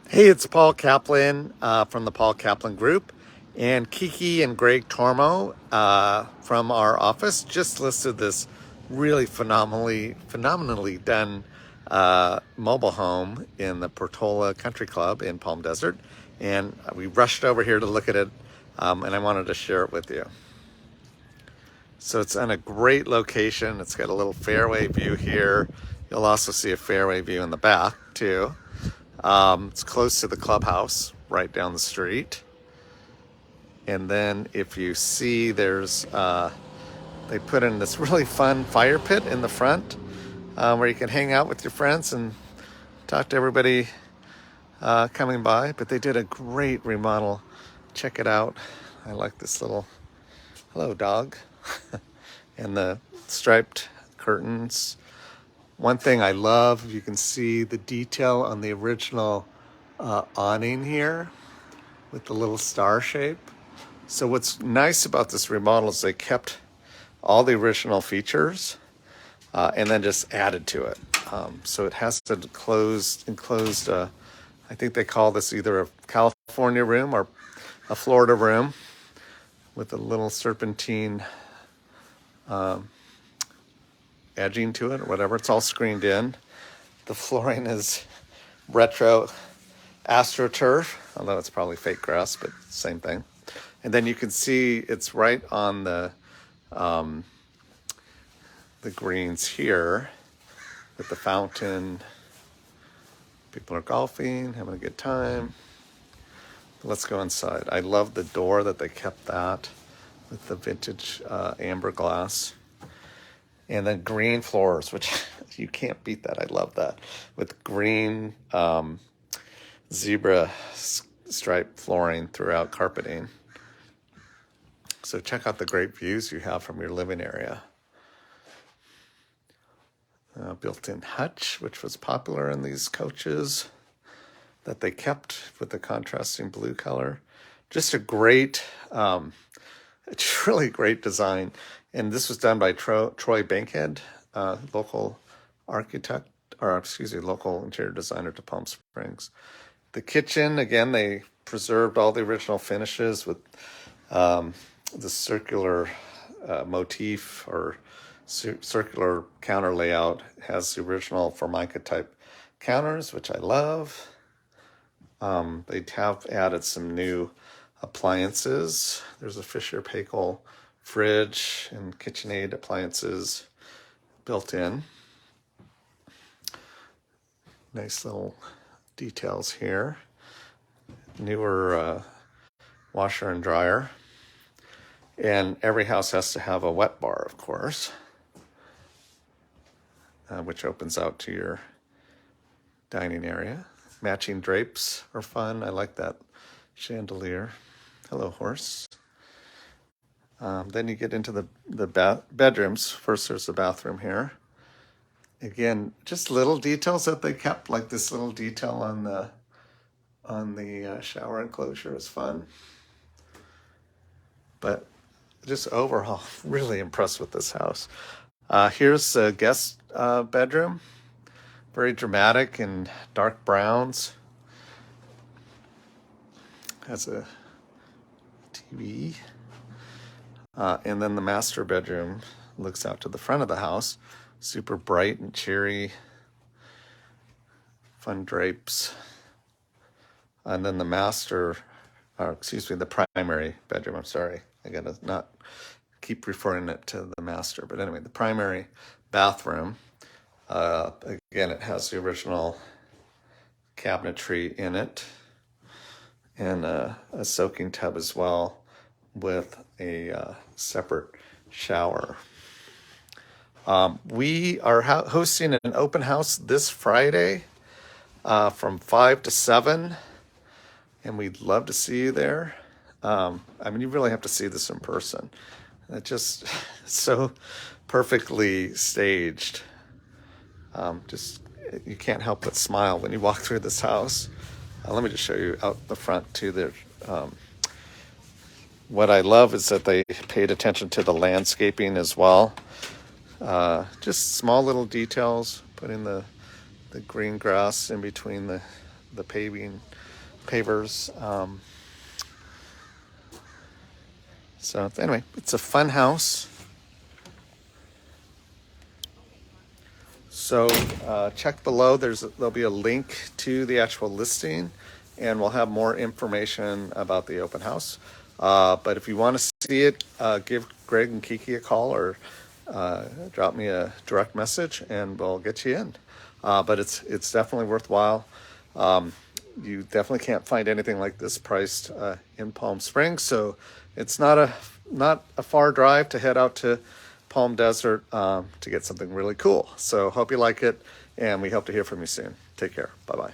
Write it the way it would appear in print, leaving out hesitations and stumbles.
Hey, it's Paul Kaplan from the Paul Kaplan Group, and Kiki and Greg Tormo from our office just listed this really phenomenally done mobile home in the Portola Country Club in Palm Desert, and we rushed over here to look at it, and I wanted to share it with you. So it's on a great location. It's got a little fairway view here. You'll also see a fairway view in the back too. It's close to the clubhouse, right down the street. And then if you see, they put in this really fun fire pit in the front where you can hang out with your friends and talk to everybody coming by. But they did a great remodel. Check it out. I like this little, hello dog, and the striped curtains. One thing I love, you can see the detail on the original awning here with the little star shape. So what's nice about this remodel is they kept all the original features and then just added to it. So it has an enclosed, I think they call this either a California room or a Florida room with a little serpentine edging to it or whatever. It's all screened in. The flooring is retro AstroTurf, although it's probably fake grass, but same thing. And then you can see it's right on the greens here with the fountain. People are golfing, having a good time. Let's go inside. I love the door that they kept that with the vintage amber glass. And then green floors, which you can't beat that. I love that. With green zebra stripe flooring throughout carpeting. So check out the great views you have from your living area. Built-in hutch, which was popular in these coaches that they kept with the contrasting blue color. Just a great, it's really great design. And this was done by Troy Bankord, local architect, or excuse me, local interior designer to Palm Springs. The kitchen, again, they preserved all the original finishes with the circular motif or circular counter layout. It has the original Formica type counters, which I love. They have added some new appliances. There's a Fisher Paykel fridge and KitchenAid appliances built in. Nice little details here. Newer washer and dryer. And every house has to have a wet bar, of course, which opens out to your dining area. Matching drapes are fun. I like that chandelier. Hello, horse. Then you get into the bedrooms. First, there's the bathroom here. Again, just little details that they kept, like this little detail on the shower enclosure is fun. But just overall, really impressed with this house. Here's a guest bedroom. Very dramatic in dark browns. Has a TV. And then the master bedroom looks out to the front of the house. Super bright and cheery. Fun drapes. And then the primary bedroom, I'm sorry. I gotta not keep referring it to the master. But anyway, the primary bathroom. Again, it has the original cabinetry in it. And a soaking tub as well with a separate shower. We are hosting an open house this Friday from 5 to 7, and we'd love to see you there. You really have to see this in person. It's just so perfectly staged. You can't help but smile when you walk through this house. Let me just show you out the front too. What I love is that they paid attention to the landscaping as well. Just small little details, putting the green grass in between the the pavers. So anyway, it's a fun house. So check below. There'll be a link to the actual listing, and we'll have more information about the open house. But if you want to see it, give Greg and Kiki a call, or drop me a direct message, and we'll get you in. But it's definitely worthwhile. You definitely can't find anything like this priced in Palm Springs, so it's not a far drive to head out to Palm Desert to get something really cool. So hope you like it, and we hope to hear from you soon. Take care. Bye-bye.